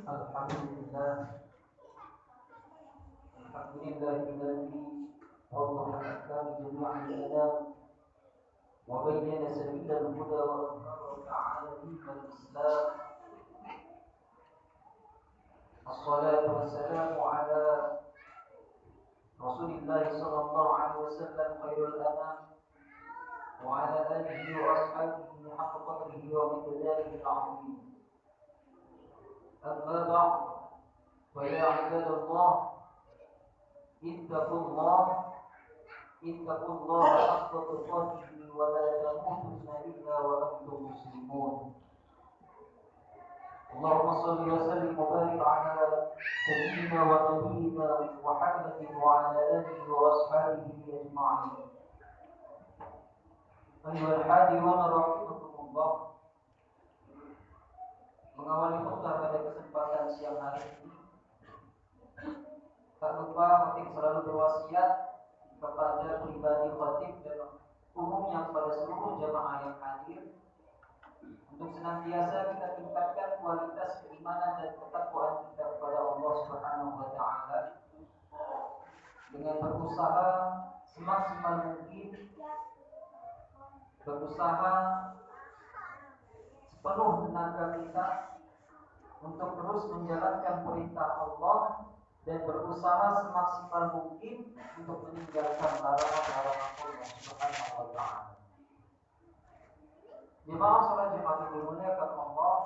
Alhamdulillah, alhamdulillahilladzi awdaha al-ahkam jami'an al-adam wa bayyana sabila al-huda wa akhbara ta'ala dinal Islam. Assalatu wassalamu ala Rasulillah sallallahu alaihi wasallam khairul anam wa ala alihi wa ashabihi haqqa qadrihi wa miqdarihi al-'azim. Amma ba'd, fa ya 'ibadallah, ittaqullaha haqqa tuqatih wa la tamutunna illa wa antum muslimun. Allahumma shalli wa sallim wa barik ala sayyidina wa nabiyyina Muhammadin wa ala alihi wa ashabihi ajma'in. Ayyuhal hadirun rahimakumullah. Mengawali khutbah pada kesempatan siang hari ini, tak lupa khatib selalu berwasiat kepada pribadi khatib dan umumnya kepada seluruh jamaah yang hadir untuk senantiasa kita tingkatkan kualitas keimanan dan ketakwaan kita kepada Allah Subhanahu wa taala dengan berusaha semaksimal mungkin, berusaha sepenuh tenaga kita untuk terus menjalankan perintah Allah dan berusaha semaksimal mungkin untuk meninggalkan larangan-larangan Allah Subhanahu wa taala. Jemaah salat Jumat yang dimuliakan Allah,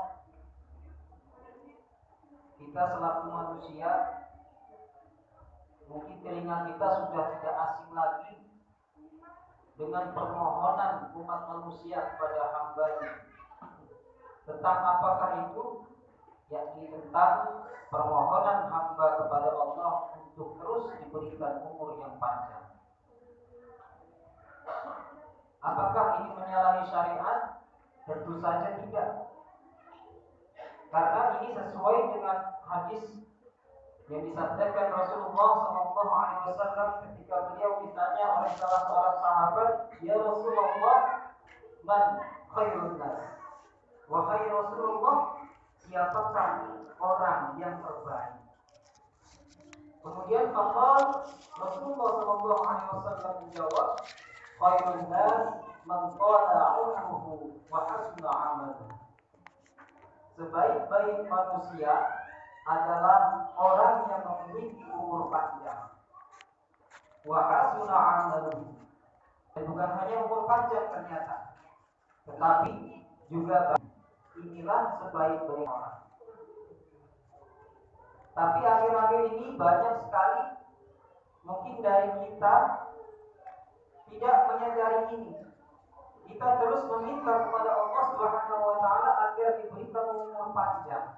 kita selaku manusia, mungkin telinga kita sudah tidak asing lagi dengan permohonan umat manusia kepada hamba-Nya. Tentang apakah itu? Yakni tentang permohonan hamba kepada Allah untuk terus diberikan umur yang panjang. Apakah ini menyalahi syariat? Tentu saja tidak. Karena ini sesuai dengan hadis yang disabdakan Rasulullah SAW ketika beliau ditanya oleh salah seorang sahabat, "Ya Rasulullah, man khairun nas?" Wahai Rasulullah, siapakah orang yang terbaik? Kemudian Rasulullah SAW menjawab, "Khairun nas man qala umruhu wa hasuna 'amaluhu." Sebaik-baik manusia adalah orang yang memiliki umur panjang. Wa hasuna 'amaluhu. Dan bukan hanya umur panjang ternyata, tetapi juga inilah sebaik-baik orang. Tapi akhir-akhir ini banyak sekali mungkin dari kita tidak menyadari ini. Kita terus meminta kepada Allah Subhanahu wa taala agar diberikan umur panjang.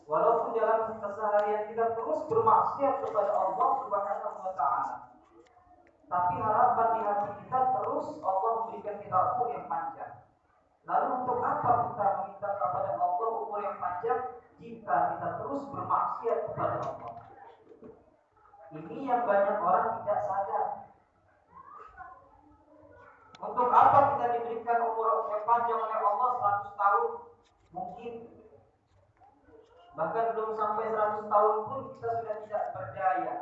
Walaupun dalam keseharian kita terus bermaksiat kepada Allah Subhanahu wa taala. Tapi harapan di hati kita terus Allah memberikan kita umur yang panjang. Lalu untuk apa kita meminta kepada Allah umur yang panjang jika kita terus bermaksiat kepada Allah? Ini yang banyak orang tidak sadar. Untuk apa kita diberikan umur yang panjang oleh Allah 100 tahun? Mungkin bahkan belum sampai 100 tahun pun kita sudah tidak berdaya.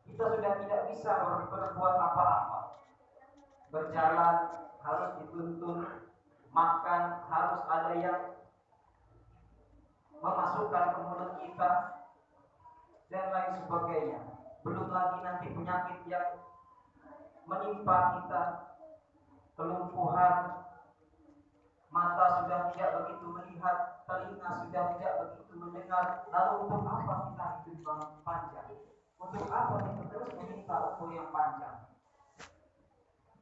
Kita sudah tidak bisa berbuat apa-apa. Berjalan harus dituntun, makan harus ada yang memasukkan ke mulut kita, dan lain sebagainya. Belum lagi nanti penyakit yang menimpa kita, kelumpuhan, mata sudah tidak begitu melihat, telinga sudah tidak begitu mendengar. Lalu untuk apa kita hidup panjang? Untuk apa kita terus meminta umur yang panjang?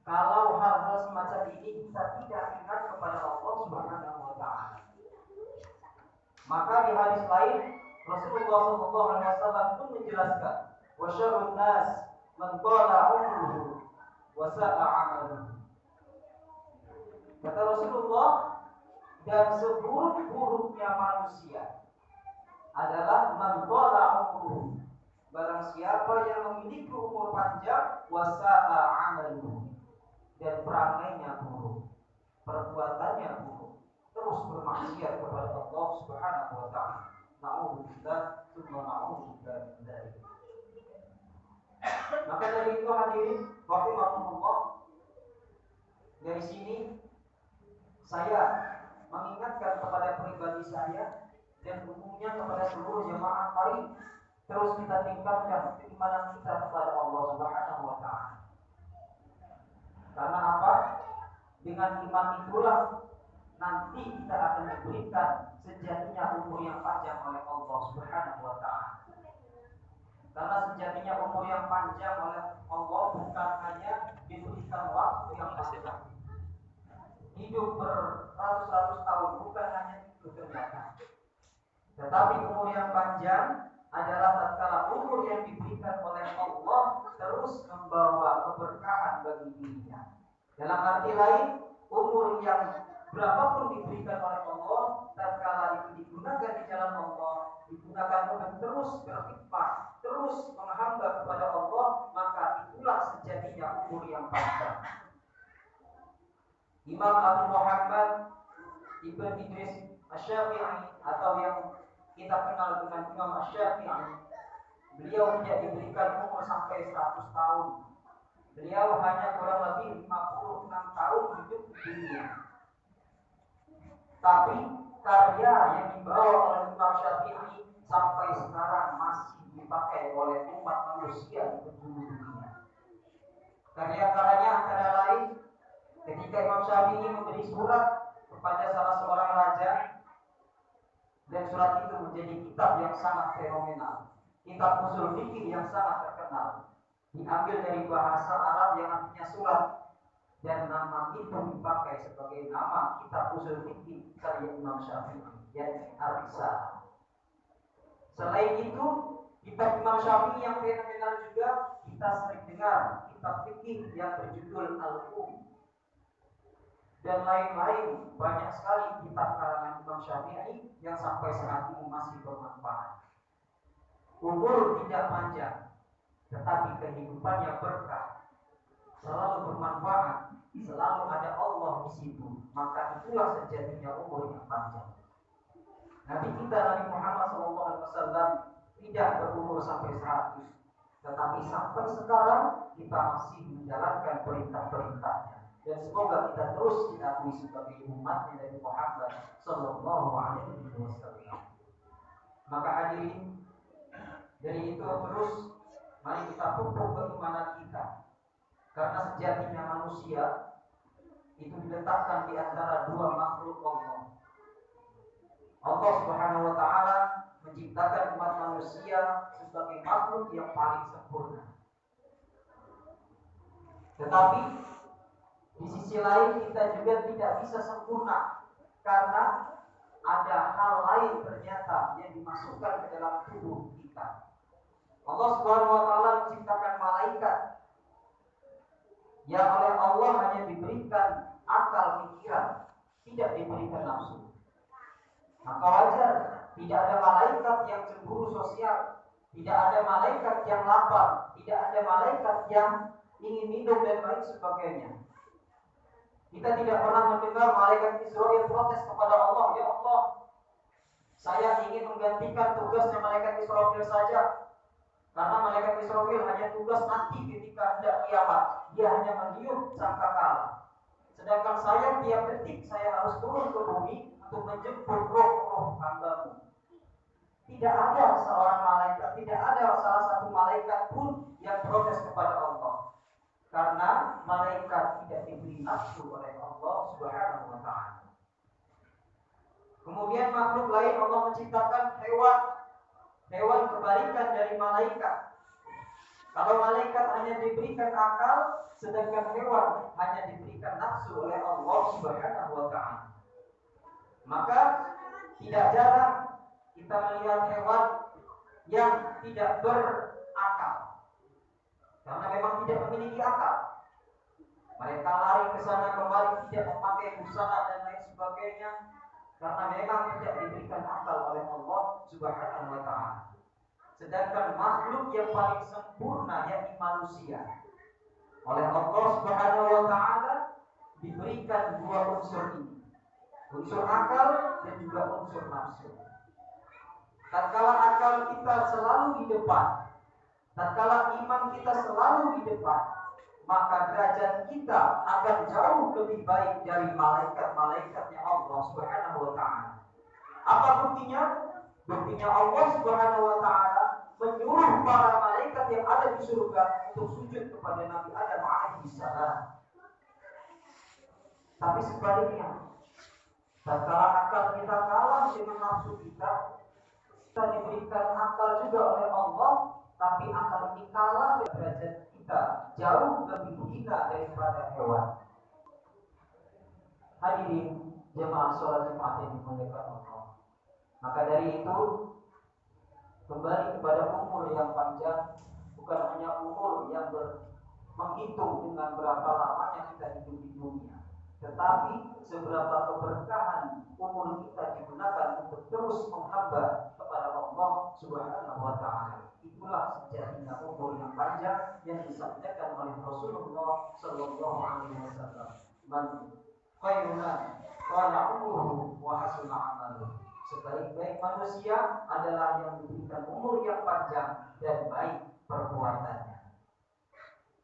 Kalau hal-hal semacam ini kita tidak ingat kepada Allah Subhanahu wa taala. Maka di hadis lain Rasulullah SAW pun menjelaskan, "Wa syarrun nas man qala umruhu wa sa'a 'amaluhu." Kata Rasulullah, dan seburuk-buruknya manusia adalah man qala umruhu, barang siapa yang memiliki umur panjang, wa sa'a 'amaluhu, dan perangainya buruk, perbuatannya buruk, terus bermaksiat kepada Allah Subhanahu wa taala. Na'udzubillah, tsumma na'udzubillah min dzalik. Maka dari itu hadirin rahimakumullah, dari sini saya mengingatkan kepada pribadi saya dan umumnya kepada seluruh jemaah, mari terus kita tingkatkan keimanan kita kepada Allah Subhanahu wa taala. Karena apa? Dengan iman itulah nanti kita akan diberikan sejatinya umur yang panjang oleh Allah Subhanahu wa taala. Karena sejatinya umur yang panjang oleh Allah bukan hanya diberikan waktu yang panjang, hidup beratus-ratus tahun, bukan hanya itu ternyata. Tetapi umur yang panjang adalah tatkala umur yang diberikan oleh Allah terus membawa keberkahan bagi dirinya. Dalam arti lain, umur yang berapapun diberikan oleh Allah, tatkala itu digunakan di jalan Allah, digunakan untuk terus berkhidmat, terus menghamba kepada Allah, maka itulah sejatinya umur yang panjang. Imam Abu Muhammad Ibn Idris Asy-Syafi'i atau yang kita kenal dengan Imam Asy-Syafi'i, beliau tidak diberikan umur sampai 100 tahun. Beliau hanya kurang lebih 56 tahun hidup di dunia. Tapi karya yang dibawa oleh Imam Syafi'i sampai sekarang masih dipakai oleh umat manusia di penjuru dunia. Karya-karyanya antara lain ketika Imam Syafi'i memberi surat kepada salah seorang raja, dan surat itu menjadi kitab yang sangat fenomenal, kitab usul fikih yang sangat terkenal, diambil dari bahasa Arab yang artinya surat, dan nama itu dipakai sebagai nama kitab usul fikih karya Imam Syafi'i, yakni Ar-Risalah. Selain itu, kitab Imam Syafi'i yang fenomenal juga kita sering dengar, kitab fikih yang berjudul Al-Um, dan lain-lain. Banyak sekali kitab karangan Imam Syafi'i yang sampai saat ini masih bermanfaat. Umur tidak panjang, tetapi kehidupannya berkah, selalu bermanfaat, selalu ada Allah di situ. Maka itulah sejatinya umur yang panjang. Nabi kita Nabi Muhammad SAW tidak berumur sampai 100, tetapi sampai sekarang kita masih menjalankan perintah-perintahnya. Dan semoga kita terus diakui sebagai umatnya Nabi Muhammad Sallallahu Alaihi Wasallam. Maka hadirin, dari itu terus mari kita pupuk keimanan kita, karena sejatinya manusia itu diletakkan di antara dua makhluk Allah. Allah Subhanahu Wa Taala menciptakan umat manusia sebagai makhluk yang paling sempurna. Tetapi di sisi lain kita juga tidak bisa sempurna, karena ada hal lain ternyata yang dimasukkan ke dalam tubuh kita. Allah Subhanahu wa taala menciptakan malaikat yang oleh Allah hanya diberikan akal pikiran, tidak diberikan nafsu. Maka wajar tidak ada malaikat yang cemburu sosial, tidak ada malaikat yang lapar, tidak ada malaikat yang ingin minum dan lain sebagainya. Kita tidak pernah mendengar malaikat Israel protes kepada Allah, ya Allah, saya ingin menggantikan tugasnya malaikat Israel saja, karena malaikat Israel hanya tugas nanti ketika hendak kiamat, dia hanya meniup sangkakala. Sedangkan saya tiap detik saya harus turun ke bumi untuk menjemput roh-roh hambamu. Tidak ada seorang malaikat, tidak ada salah satu malaikat pun yang protes kepada Allah. Karena malaikat tidak diberi nafsu oleh Allah Subhanahu wa taala. Kemudian makhluk lain Allah menciptakan hewan. Hewan kebalikan dari malaikat. Kalau malaikat hanya diberikan akal, sedangkan hewan hanya diberikan nafsu oleh Allah Subhanahu wa taala. Maka tidak jarang kita melihat hewan yang tidak berakal, karena memang tidak memiliki akal. Mereka lari ke sana kemari, tidak memakai busana dan lain sebagainya, karena memang tidak diberikan akal oleh Allah Subhanahu wa taala. Sedangkan makhluk yang paling sempurna, yakni manusia, oleh Allah Subhanahu wa taala diberikan dua unsur ini, unsur akal dan juga unsur nafsu. tatkala akal kita selalu di depan, tatkala iman kita selalu di depan, maka derajat kita akan jauh lebih baik dari malaikat-malaikatnya Allah Subhanahu wa taala. Apa buktinya? Buktinya Allah Subhanahu wa taala menyuruh para malaikat yang ada di surga untuk sujud kepada Nabi Adam alaihi salam. Tapi sebaliknya, tatkala akal kita kalah dengan nafsu kita diberikan akal juga oleh Allah, tapi akal ini kalah dengan derajat kita, jauh lebih hina daripada hewan. Hadirin jemaah sholat Jumat yang dimuliakan Allah. Maka dari itu, kembali kepada umur yang panjang, bukan hanya umur yang menghitung dengan berapa lamanya kita hidup di dunia, tetapi seberapa keberkahan umur kita digunakan untuk terus menghamba kepada Allah Subhanahu wa taala. Itulah sejatinya umur yang panjang yang disampaikan oleh Rasulullah sallallahu alaihi wasallam. Man khairuna qala umruhu wa hasuna amaluhu. Sebaik-baik manusia adalah yang diberikan umur yang panjang dan baik perbuatannya.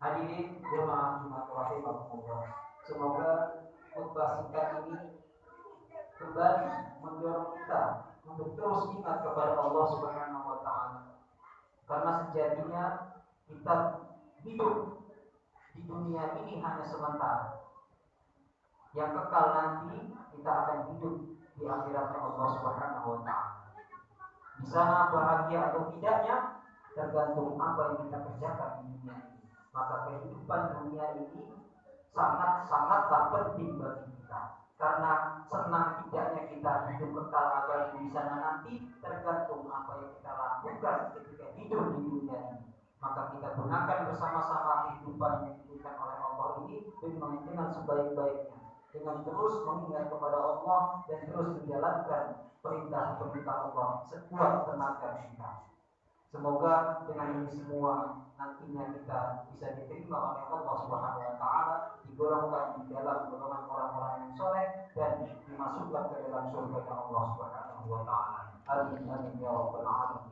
Hadirin jemaah Jumat rahimakumullah. Semoga khutbah singkat ini kembali mendorong kita untuk terus ingat kepada Allah Subhanahu wa taala. Karena sejatinya kita hidup di dunia ini hanya sementara. Yang kekal nanti kita akan hidup di akhirat Allah Subhanahu wa taala. Di sana bahagia atau tidaknya tergantung apa yang kita kerjakan di dunia ini. Maka kehidupan dunia ini sangat-sangatlah penting bagi kita. Karena senang tidaknya kita hidup kekal abadi di sana nanti tergantung apa yang kita lakukan ketika hidup di dunia ini. Maka kita gunakan bersama-sama kehidupan yang diberikan oleh Allah ini dengan sebaik-baiknya, dengan terus mengingat kepada Allah dan terus menjalankan perintah-perintah Allah sekuat tenaga kita. Semoga dengan ini semua nantinya kita bisa diterima oleh Allah Subhanahu wa taala, digolongkan di dalam golongan orang-orang yang soleh dan dimasukkan ke dalam surga Allah Subhanahu wa taala. Amin amin ya rabbal alamin.